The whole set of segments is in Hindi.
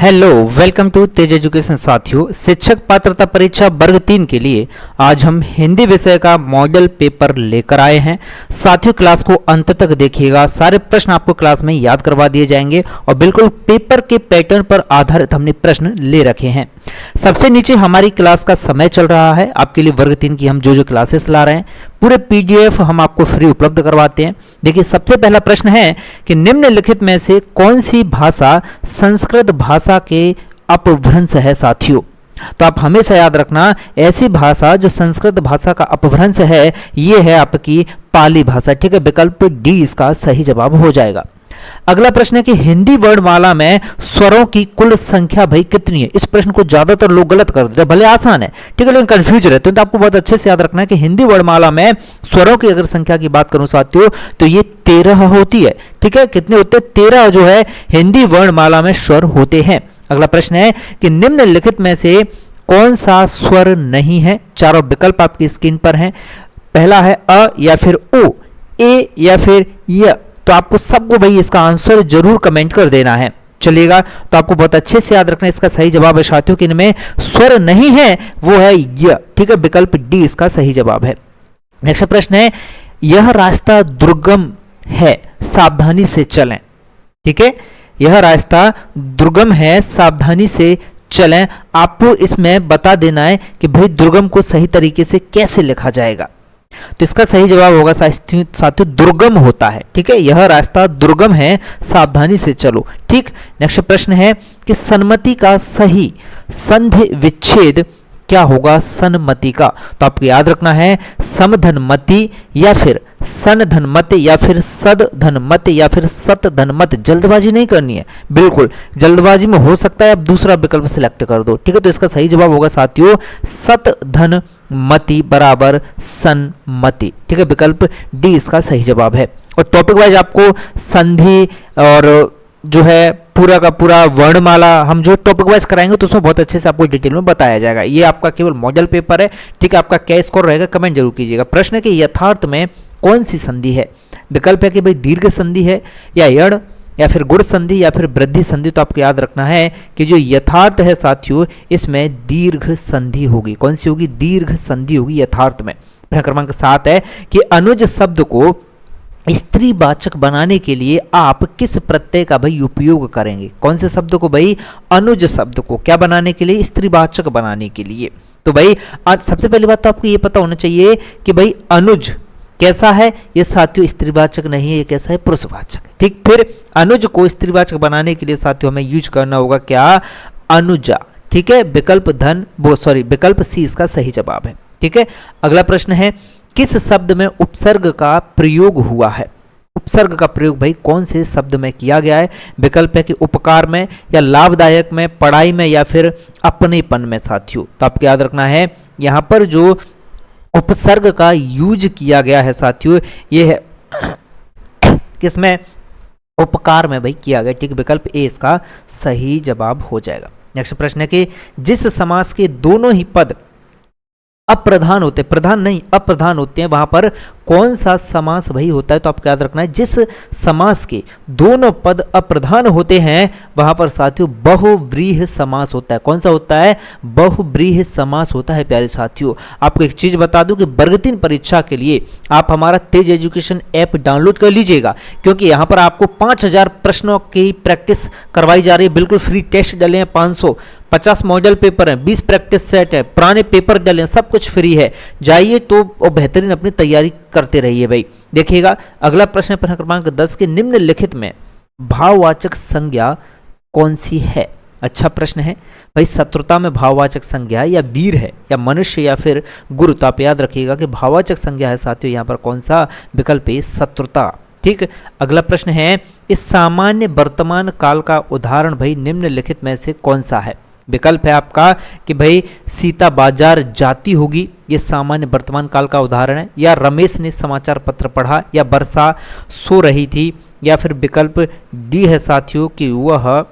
Hello, welcome to Tej education. साथियों, शिक्षक पात्रता परीक्षा वर्ग 3 के लिए आज हम हिंदी विषय का मॉडल पेपर लेकर आए हैं। साथियों, क्लास को अंत तक देखिएगा, सारे प्रश्न आपको क्लास में याद करवा दिए जाएंगे और बिल्कुल पेपर के पैटर्न पर आधारित हमने प्रश्न ले रखे हैं। सबसे नीचे हमारी क्लास का समय चल रहा है। आपके लिए वर्ग 3 की हम जो क्लासेस ला रहे हैं पूरे पीडीएफ हम आपको फ्री उपलब्ध करवाते हैं। देखिए, सबसे पहला प्रश्न है कि निम्नलिखित में से कौन सी भाषा संस्कृत भाषा के अपभ्रंश है। साथियों, तो आप हमेशा याद रखना, ऐसी भाषा जो संस्कृत भाषा का अपभ्रंश है ये है आपकी पाली भाषा। ठीक है, विकल्प डी इसका सही जवाब हो जाएगा। अगला प्रश्न है कि हिंदी वर्णमाला में स्वरों की कुल संख्या भाई कितनी है। इस प्रश्न को ज्यादातर लोग गलत कर देते हैं, भले आसान है, ठीक है, लेकिन कंफ्यूज रहते हैं। तो आपको बहुत अच्छे से याद रखना है कि हिंदी वर्णमाला में स्वरों की अगर संख्या की बात करूं साथियों तो ये 13 होती है। ठीक है, कितने होते हैं? 13 जो है हिंदी वर्णमाला में स्वर होते हैं। अगला प्रश्न है कि निम्नलिखित में से कौन सा स्वर नहीं है। चारों विकल्प आपकी स्क्रीन पर हैं। पहला है अ या फिर ओ, ए या फिर य। तो आपको सबको भाई इसका आंसर जरूर कमेंट कर देना है, चलिएगा। तो आपको बहुत अच्छे से याद रखना, इसका सही जवाब है साथियों कि इनमें स्वर नहीं है, वो है य। ठीक है, विकल्प डी इसका सही जवाब है। नेक्स्ट प्रश्न है, यह रास्ता दुर्गम है, सावधानी से चलें। ठीक है, यह रास्ता दुर्गम है, सावधानी से चलें। आपको इसमें बता देना है कि भाई दुर्गम को सही तरीके से कैसे लिखा जाएगा। तो इसका सही जवाब होगा साथियों दुर्गम होता है। ठीक है, यह रास्ता दुर्गम है, सावधानी से चलो। ठीक, नेक्स्ट प्रश्न है कि सन्मति का सही संधि विच्छेद क्या होगा। सन्मति का, तो आपको याद रखना है समधनमति या फिर सनधनमत या फिर सदधनमत या फिर सतधनमत। जल्दबाजी नहीं करनी है, बिल्कुल जल्दबाजी में हो सकता है आप दूसरा विकल्प सिलेक्ट कर दो। ठीक है, तो इसका सही जवाब होगा साथियों सतधनमति बराबर सन्मति। ठीक है, विकल्प डी इसका सही जवाब है। और टॉपिक वाइज आपको संधि और जो है पूरा का पूरा वर्णमाला हम जो टॉपिक वाइज कराएंगे तो उसमें बहुत अच्छे से आपको डिटेल में बताया जाएगा। ये आपका केवल मॉडल पेपर है। ठीक है, आपका क्या स्कोर रहेगा कमेंट जरूर कीजिएगा। प्रश्न है कि यथार्थ में कौन सी संधि है। विकल्प है कि भाई दीर्घ संधि है या यण या फिर गुण संधि या फिर वृद्धि संधि। तो आपको याद रखना है कि जो यथार्थ है साथियों इसमें दीर्घ संधि होगी। कौन सी होगी? दीर्घ संधि होगी यथार्थ में। प्रश्न क्रमांक 7 है कि अनुज शब्द को स्त्रीवाचक बनाने के लिए आप किस प्रत्यय का भाई उपयोग करेंगे। कौन से शब्द को भाई? अनुज शब्द को क्या बनाने के लिए? स्त्रीवाचक बनाने के लिए। तो भाई आज सबसे पहली बात तो आपको ये पता होना चाहिए कि भाई अनुज कैसा है। ये साथियों स्त्रीवाचक नहीं है, ये कैसा है? पुरुषवाचक। ठीक, फिर अनुज को स्त्रीवाचक बनाने के लिए साथियों हमें यूज करना होगा क्या? अनुजा। ठीक है, विकल्प सी इसका सही जवाब है। ठीक है, अगला प्रश्न है किस शब्द में उपसर्ग का प्रयोग हुआ है। उपसर्ग का प्रयोग भाई कौन से शब्द में किया गया है। विकल्प है कि उपकार में या लाभदायक में, पढ़ाई में या फिर अपनेपन में। साथियों, तो आपको याद रखना है यहां पर जो उपसर्ग का यूज किया गया है साथियों ये है किसमें? उपकार में भाई किया गया। ठीक, विकल्प ए इसका सही जवाब हो जाएगा। नेक्स्ट प्रश्न है कि जिस समास के दोनों ही पद अप्रधान होते, प्रधान नहीं अप्रधान होते हैं, वहां पर कौन सा समास भाई होता है। तो आपको याद रखना है जिस समास के दोनों पद अप्रधान होते हैं वहां पर साथियों बहुव्रीहि समास होता है। कौन सा होता है? बहुव्रीहि समास होता है। प्यारे साथियों, आपको एक चीज बता दूं कि वर्ग 3 परीक्षा के लिए आप हमारा तेज एजुकेशन ऐप डाउनलोड कर लीजिएगा, क्योंकि यहां पर आपको 5000 प्रश्नों की प्रैक्टिस करवाई जा रही है। बिल्कुल फ्री टेस्ट डले हैं, 550 मॉडल पेपर हैं, 20 प्रैक्टिस सेट है, पुराने पेपर डले हैं, सब कुछ फ्री है। जाइए तो और बेहतरीन अपनी तैयारी करते रहिए भाई। देखिएगा अगला प्रश्न, प्रश्न क्रमांक 10 के निम्नलिखित में भाववाचक संज्ञा कौन सी है। अच्छा प्रश्न है भाई, शत्रुता में भाववाचक संज्ञा या वीर है या मनुष्य या फिर गुरु। तो आप याद रखिएगा कि भाववाचक संज्ञा है साथियों यहाँ पर कौन सा? विकल्प है शत्रुता। ठीक, अगला प्रश्न है इस सामान्य वर्तमान काल का उदाहरण भाई निम्नलिखित में से कौन सा है। विकल्प है आपका कि भाई सीता बाजार जाती होगी, ये सामान्य वर्तमान काल का उदाहरण है, या रमेश ने समाचार पत्र पढ़ा, या वर्षा सो रही थी, या फिर विकल्प डी है साथियों कि वह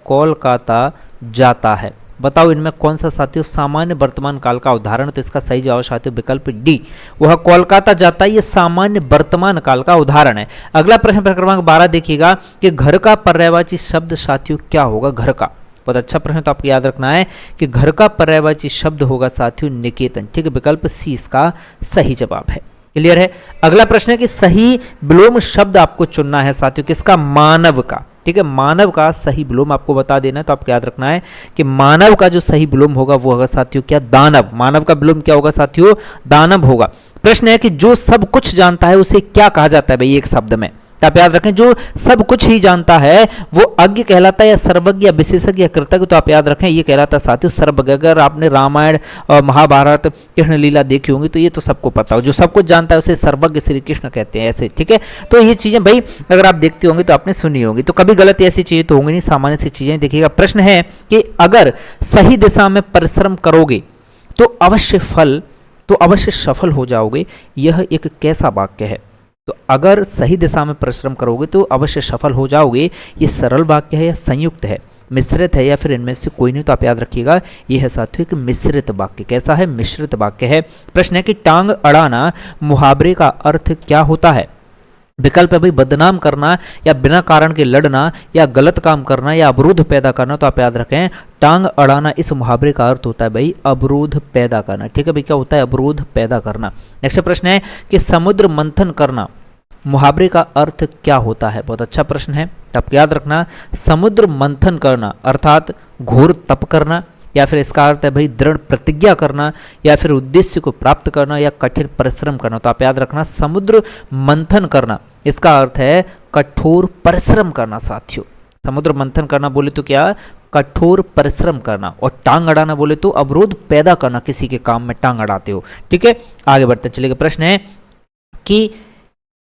कोलकाता जाता है। बताओ इनमें कौन सा साथियों सामान्य वर्तमान काल का उदाहरण। तो इसका सही जवाब साथियों विकल्प डी, वह कोलकाता जाता है, ये सामान्य वर्तमान काल का उदाहरण है। अगला प्रश्न क्रमांक 12 देखिएगा कि घर का पर्यायवाची शब्द साथियों क्या होगा। घर का बहुत अच्छा प्रश्न, तो आपको याद रखना है कि घर का पर्यायवाची शब्द होगा साथियों निकेतन। ठीक है, विकल्प सी इसका सही जवाब है। क्लियर है। अगला प्रश्न है कि सही विलोम शब्द आपको चुनना है साथियों किसका, मानव का। ठीक है, मानव का सही विलोम आपको बता देना है। तो आपको याद रखना है कि मानव का जो सही विलोम होगा वो होगा साथियों क्या, दानव। मानव का विलोम क्या होगा साथियों, दानव होगा। प्रश्न है कि जो सब कुछ जानता है उसे क्या कहा जाता है भाई, एक शब्द में। आप याद रखें, जो सब कुछ ही जानता है वो अज्ञ कहलाता है या सर्वज्ञ या विशेषज्ञ या कृतज्ञ। तो आप याद रखें ये कहलाता है साथियों सर्वज्ञ। अगर आपने रामायण और महाभारत कृष्ण लीला देखी होंगी तो ये तो सबको पता हो, जो सब कुछ जानता है उसे सर्वज्ञ श्री कृष्ण कहते हैं ऐसे। ठीक है, तो ये चीजें भाई अगर आप देखते होंगे तो आपने सुनी होंगी, तो कभी गलत ऐसी चीजें तो होंगी नहीं, सामान्य सी चीजें। देखिएगा प्रश्न है कि अगर सही दिशा में परिश्रम करोगे तो अवश्य सफल हो जाओगे, यह एक कैसा वाक्य है। तो अगर सही दिशा में परिश्रम करोगे तो अवश्य सफल हो जाओगे, ये सरल वाक्य है या संयुक्त है, मिश्रित है या फिर इनमें से कोई नहीं। तो आप याद रखिएगा ये है साथियों एक मिश्रित वाक्य। कैसा है, मिश्रित वाक्य है। प्रश्न है कि टांग अड़ाना मुहावरे का अर्थ क्या होता है। विकल्प है भाई बदनाम करना या बिना कारण के लड़ना या गलत काम करना या अवरोध पैदा करना। तो आप याद रखें टांग अड़ाना इस मुहावरे का अर्थ होता है भाई अवरोध पैदा करना। ठीक है भाई, क्या होता है, अवरोध पैदा करना। नेक्स्ट प्रश्न है कि समुद्र मंथन करना मुहावरे का अर्थ क्या होता है। बहुत अच्छा प्रश्न है, तो आप याद रखना समुद्र मंथन करना अर्थात घोर तप करना, या फिर इसका अर्थ है भाई दृढ़ प्रतिज्ञा करना, या फिर उद्देश्य को प्राप्त करना या कठिन परिश्रम करना। तो आप याद रखना समुद्र मंथन करना इसका अर्थ है कठोर परिश्रम करना साथियों। समुद्र मंथन करना बोले तो क्या, कठोर परिश्रम करना, और टांग अड़ाना बोले तो अवरोध पैदा करना, किसी के काम में टांग अड़ाते हो। ठीक है, आगे बढ़ते चलेगा। प्रश्न है कि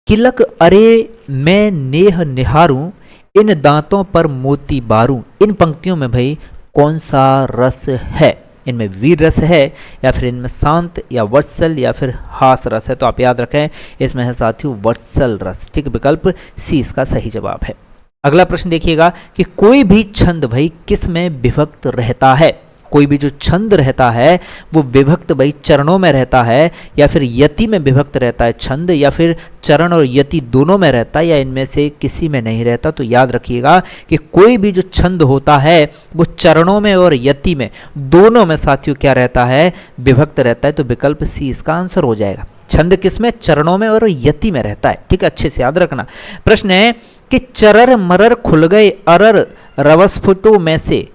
किलक अरे मैं नेह निहारूं, इन दांतों पर मोती बारूं, इन पंक्तियों में भाई कौन सा रस है। इनमें वीर रस है या फिर इनमें शांत या वत्सल या फिर हास रस है। तो आप याद रखें इसमें है साथियों वत्सल रस। ठीक, विकल्प सी इसका सही जवाब है। अगला प्रश्न देखिएगा कि कोई भी छंद भाई किस में विभक्त रहता है। कोई भी जो छंद रहता है वो विभक्त भाई चरणों में रहता है या फिर यति में विभक्त रहता है छंद, या फिर चरण और यति दोनों में रहता है, या इनमें से किसी में नहीं रहता। तो याद रखिएगा कि कोई भी जो छंद होता है वो चरणों में और यति में दोनों में साथियों क्या रहता है, विभक्त रहता है। तो विकल्प सी इसका आंसर हो जाएगा। छंद किसमें, चरणों में और यति में रहता है। ठीक है, अच्छे से याद रखना। प्रश्न है कि चरर मरर खुल गए अरर रवस्फुटों में से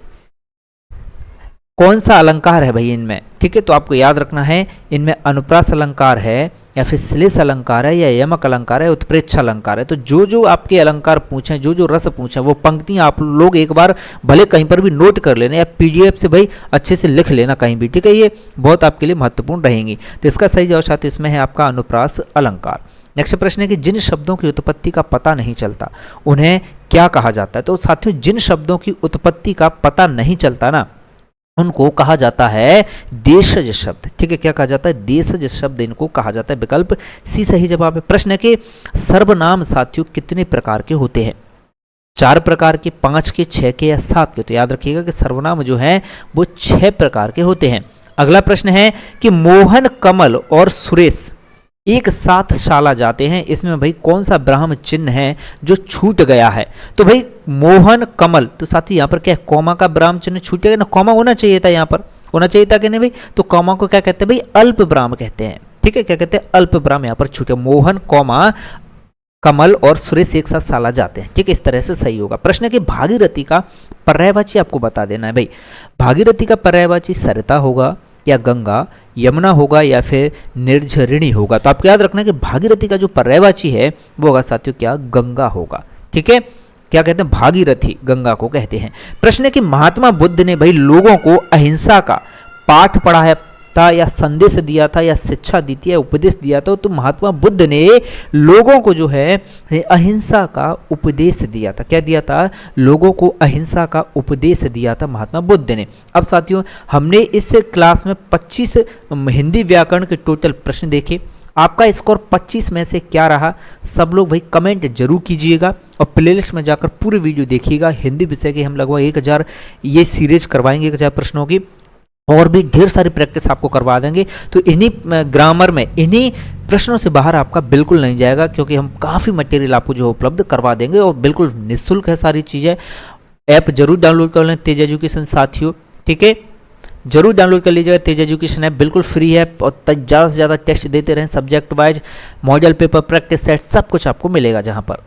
कौन सा अलंकार है भाई इनमें। ठीक है, तो आपको याद रखना है इनमें अनुप्रास अलंकार है या फिर श्लेष अलंकार है या यमक अलंकार है, उत्प्रेक्ष अलंकार है। तो जो जो आपके अलंकार पूछें, जो जो रस पूछें, वो पंक्तियां आप लोग एक बार भले कहीं पर भी नोट कर लेना या पीडीएफ से भाई अच्छे से लिख लेना कहीं भी। ठीक है, ये बहुत आपके लिए महत्वपूर्ण रहेंगी। तो इसका सही जवाब साथियों इसमें है आपका अनुप्रास अलंकार। नेक्स्ट प्रश्न है कि जिन शब्दों की उत्पत्ति का पता नहीं चलता उन्हें क्या कहा जाता है। तो साथियों जिन शब्दों की उत्पत्ति का पता नहीं चलता ना उनको कहा जाता है देशज शब्द। ठीक है, क्या कहा जाता है, देशज शब्द इनको कहा जाता है। विकल्प सी सही जवाब है। प्रश्न है कि सर्वनाम साथियों कितने प्रकार के होते हैं। 4 प्रकार के, 5 के, 6 के या 7 के। तो याद रखिएगा कि सर्वनाम जो है वो 6 प्रकार के होते हैं। अगला प्रश्न है कि मोहन, कमल और सुरेश एक साथ शाला जाते हैं, इसमें भाई कौन सा ब्राह्म चिन्ह है जो छूट गया है। तो भाई मोहन कमल, तो साथी यहाँ पर क्या है, कॉमा का ब्राह्म चिन्ह छूट गया ना, कॉमा होना चाहिए था, यहाँ पर होना चाहिए था कि नहीं भाई। तो कॉमा को क्या कहते हैं भाई, अल्प ब्राह्म कहते हैं। ठीक है, क्या कहते हैं, अल्प ब्राह्म यहाँ पर छूटे। मोहन कॉमा कमल और सुरेश एक साथ साला जाते हैं। ठीक है, इस तरह से सही होगा। प्रश्न है कि भागीरथी का पर्यायवाची आपको बता देना है भाई। भागीरथी का पर्यायवाची सरिता होगा या गंगा, यमुना होगा या फिर निर्झरिणी होगा। तो आपको याद रखना है कि भागीरथी का जो पर्यायवाची है वो होगा साथियों क्या, गंगा होगा। ठीक है, क्या कहते हैं, भागीरथी गंगा को कहते हैं। प्रश्न है कि महात्मा बुद्ध ने भाई लोगों को अहिंसा का पाठ पढ़ाया था या संदेश दिया था या शिक्षा दी थी या उपदेश दिया था। तो महात्मा बुद्ध ने लोगों को जो है अहिंसा का उपदेश दिया था। क्या दिया था, लोगों को अहिंसा का उपदेश दिया था महात्मा बुद्ध ने। अब साथियों हमने इस क्लास में 25 हिंदी व्याकरण के टोटल प्रश्न देखे। आपका स्कोर 25 में से क्या रहा, सब लोग भाई कमेंट जरूर कीजिएगा। और प्लेलिस्ट में जाकर पूरी वीडियो देखिएगा। हिंदी विषय की हम लगभग 1000 ये सीरीज करवाएंगे, 1000 प्रश्नों की, और भी ढेर सारी प्रैक्टिस आपको करवा देंगे। तो इन्हीं ग्रामर में इन्हीं प्रश्नों से बाहर आपका बिल्कुल नहीं जाएगा, क्योंकि हम काफ़ी मटेरियल आपको जो उपलब्ध करवा देंगे और बिल्कुल निःशुल्क है सारी चीज़ें। ऐप जरूर डाउनलोड कर लें तेज एजुकेशन साथियों, ठीक है, जरूर डाउनलोड कर लीजिएगा। तेज एजुकेशन ऐप बिल्कुल फ्री है और ज़्यादा से ज़्यादा टेस्ट देते रहें, subject wise, model paper, practice set, सब कुछ आपको मिलेगा जहाँ पर।